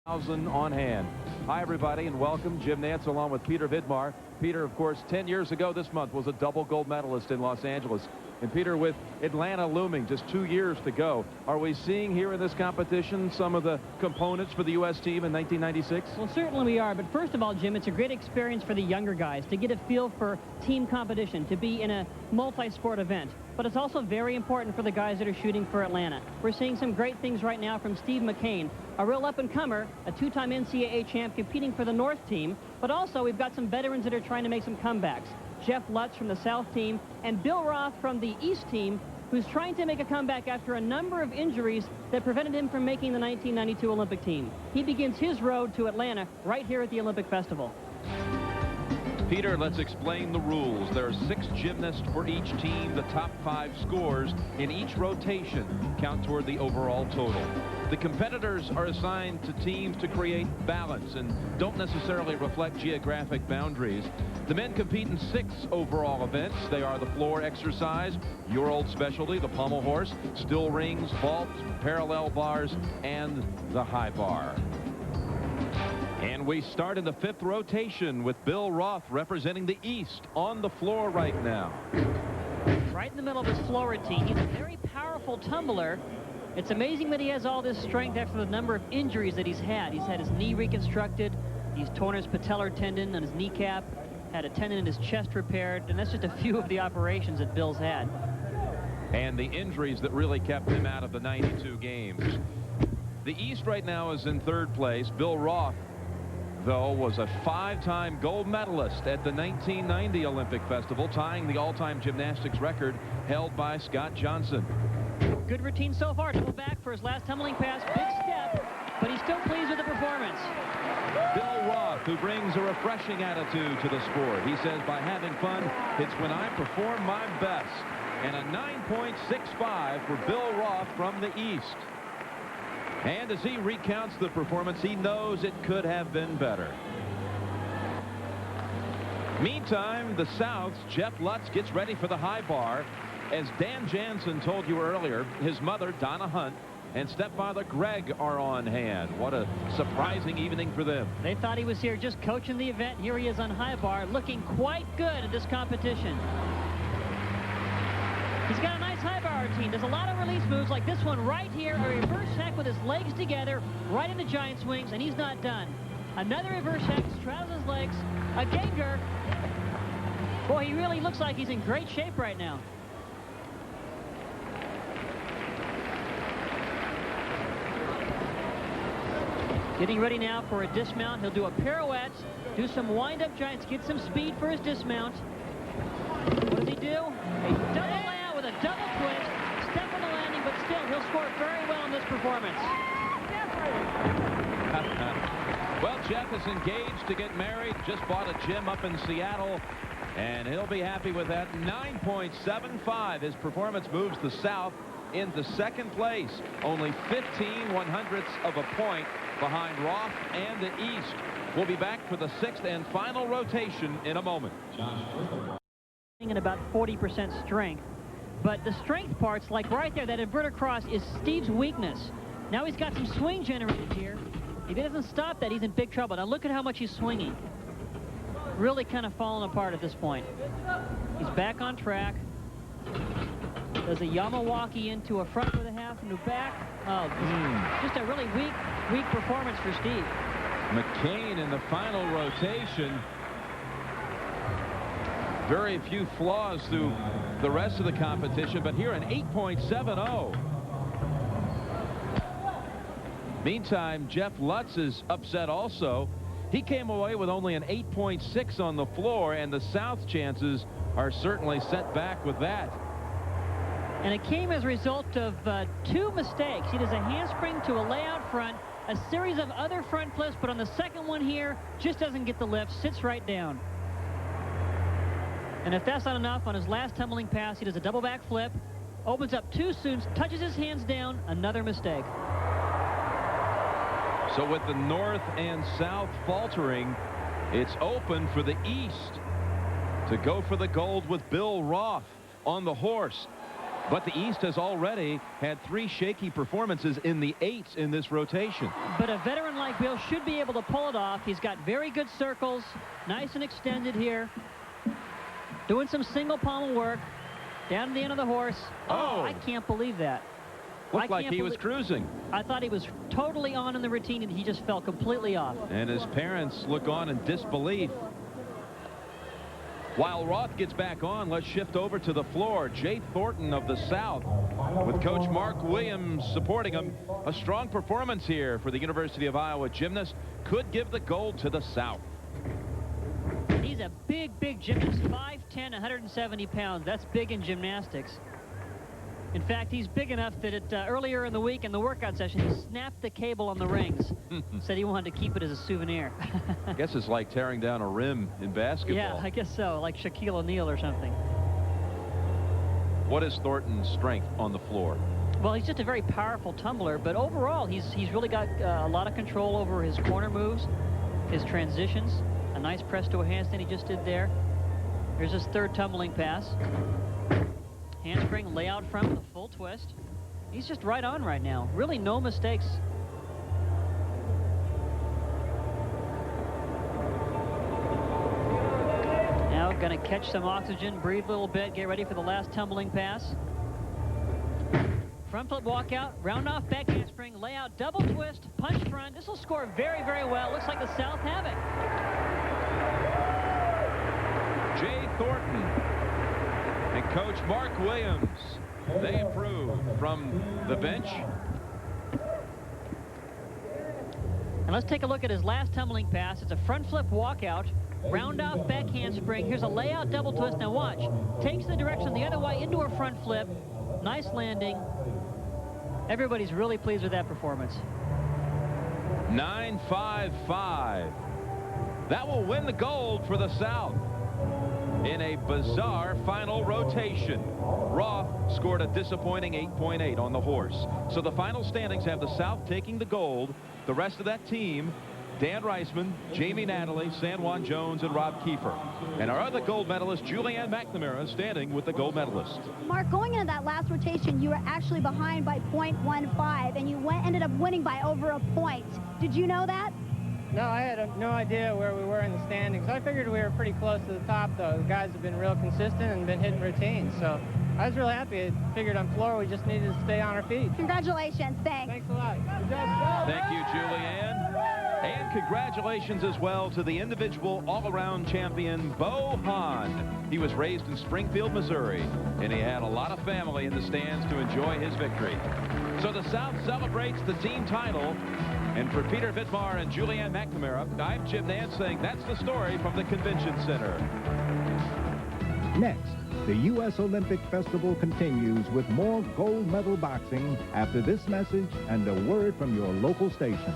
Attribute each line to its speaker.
Speaker 1: 1,000 on hand. Hi, everybody, and welcome. Jim Nantz along with Peter Vidmar. Peter, of course, 10 years ago this month was a double gold medalist in Los Angeles. And Peter, with Atlanta looming, just 2 years to go, are we seeing here in this competition some of the components for the U.S. team in 1996?
Speaker 2: Well, certainly we are. But first of all, Jim, it's a great experience for the younger guys to get a feel for team competition, to be in a multi-sport event. But it's also very important for the guys that are shooting for Atlanta. We're seeing some great things right now from Steve McCain, a real up-and-comer, a two-time NCAA champ competing for the North team. But also we've got some veterans that are trying to make some comebacks. Jeff Lutz from the South team and Bill Roth from the East team, who's trying to make a comeback after a number of injuries that prevented him from making the 1992 Olympic team. He begins his road to Atlanta right here at the Olympic Festival.
Speaker 1: Peter, let's explain the rules. There are 6 gymnasts for each team. The top 5 scores in each rotation count toward the overall total. The competitors are assigned to teams to create balance and don't necessarily reflect geographic boundaries. The men compete in 6 overall events. They are the floor exercise, your old specialty, the pommel horse, still rings, vaults, parallel bars, and the high bar. And we start in the 5th rotation with Bill Roth representing the East on the floor right now.
Speaker 2: Right in the middle of his floor routine. He's a very powerful tumbler. It's amazing that he has all this strength after the number of injuries that he's had. He's had his knee reconstructed. He's torn his patellar tendon on his kneecap, had a tendon in his chest repaired, and that's just a few of the operations that Bill's had.
Speaker 1: And the injuries that really kept him out of the 92 games. The East right now is in 3rd place. Bill Roth, though, was a 5-time gold medalist at the 1990 Olympic Festival, tying the all-time gymnastics record held by Scott Johnson.
Speaker 2: Good routine so far. Double back for his last tumbling pass. Big step, but he's still pleased with the performance.
Speaker 1: Bill Roth, who brings a refreshing attitude to the sport. He says, by having fun, it's when I perform my best. And a 9.65 for Bill Roth from the East. And as he recounts the performance, he knows it could have been better. Meantime, the South's Jeff Lutz gets ready for the high bar. As Dan Jansen told you earlier, his mother, Donna Hunt, and stepfather Greg are on hand. What a surprising evening for them.
Speaker 2: They thought he was here just coaching the event. Here he is on high bar, looking quite good at this competition. He's got a nice high bar routine. Does a lot of release moves like this one right here, a reverse heck with his legs together, right into giant swings, and he's not done. Another reverse heck, straddles his legs, a ganger. Boy, he really looks like he's in great shape right now. Getting ready now for a dismount. He'll do a pirouette, do some wind-up giants, get some speed for his dismount. What does he do? A double layout with a double twist, step on the landing, but still, he'll score very well in this performance.
Speaker 1: Well, Jeff is engaged to get married, just bought a gym up in Seattle, and he'll be happy with that. 9.75. His performance moves the South into 2nd place, only 15/100ths of a point behind Roth and the East. We'll be back for the 6th and final rotation in a moment.
Speaker 2: In about 40% strength, but the strength parts, like right there, that inverted cross is Steve's weakness. Now he's got some swing generated here. If he doesn't stop that, he's in big trouble. Now look at how much he's swinging. Really kind of falling apart at this point. He's back on track. Does a Yamawaki into a front with a half and a back. Oh, just a really weak performance for Steve.
Speaker 1: McCain in the final rotation. Very few flaws through the rest of the competition, but here an 8.70. Meantime, Jeff Lutz is upset also. He came away with only an 8.6 on the floor, and the South's chances are certainly set back with that.
Speaker 2: And it came as a result of 2 mistakes. He does a handspring to a layout front, a series of other front flips, but on the second one here, just doesn't get the lift, sits right down. And if that's not enough, on his last tumbling pass, he does a double back flip, opens up too soon, touches his hands down, another mistake.
Speaker 1: So with the North and South faltering, it's open for the East to go for the gold with Bill Roth on the horse. But the East has already had 3 shaky performances in the 8s in this rotation.
Speaker 2: But a veteran like Bill should be able to pull it off. He's got very good circles, nice and extended here. Doing some single pommel work. Down to the end of the horse. Oh, I can't believe that.
Speaker 1: Looked like he was cruising.
Speaker 2: I thought he was totally on in the routine, and he just fell completely off.
Speaker 1: And his parents look on in disbelief. While Roth gets back on, let's shift over to the floor. Jay Thornton of the South, with Coach Mark Williams supporting him. A strong performance here for the University of Iowa gymnast. Could give the gold to the South.
Speaker 2: He's a big, big gymnast. 5'10", 170 pounds. That's big in gymnastics. In fact, he's big enough that earlier in the week in the workout session, he snapped the cable on the rings. Said he wanted to keep it as a souvenir.
Speaker 1: I guess it's like tearing down a rim in basketball.
Speaker 2: Yeah, I guess so, like Shaquille O'Neal or something.
Speaker 1: What is Thornton's strength on the floor?
Speaker 2: Well, he's just a very powerful tumbler, but overall, he's really got a lot of control over his corner moves, his transitions. A nice press to a handstand he just did there. Here's his third tumbling pass. Handspring, lay out front with a full twist. He's just right on right now. Really no mistakes. Now gonna catch some oxygen, breathe a little bit, get ready for the last tumbling pass. Front flip walkout, round off back handspring, lay out, double twist, punch front. This will score very, very well. Looks like the South have it.
Speaker 1: Jay Thornton and Coach Mark Williams, they improve from the bench.
Speaker 2: And let's take a look at his last tumbling pass. It's a front flip walkout, round off back handspring. Here's a layout double twist. Now watch. Takes the direction the other way into a front flip. Nice landing. Everybody's really pleased with that performance.
Speaker 1: 9.55. That will win the gold for the South. In a bizarre final rotation, Roth scored a disappointing 8.8 on the horse. So the final standings have the South taking the gold. The rest of that team, Dan Reisman, Jamie Natalie, San Juan Jones, and Rob Kiefer. And our other gold medalist, Julianne McNamara, standing with the gold medalist.
Speaker 3: Mark, going into that last rotation, you were actually behind by 0.15, and you ended up winning by over a point. Did you know that?
Speaker 4: No, I had no idea where we were in the standings. I figured we were pretty close to the top, though. The guys have been real consistent and been hitting routines, so I was really happy. I figured on floor we just needed to stay on our feet.
Speaker 3: Congratulations. Thanks.
Speaker 4: Thanks a lot. Good job.
Speaker 1: Thank you, Julianne. And congratulations as well to the individual all-around champion, Bo Hahn. He was raised in Springfield, Missouri, and he had a lot of family in the stands to enjoy his victory. So the South celebrates the team title. And for Peter Vidmar and Julianne McNamara, I'm Jim Nance saying that's the story from the Convention Center.
Speaker 5: Next, the U.S. Olympic Festival continues with more gold medal boxing after this message and a word from your local station.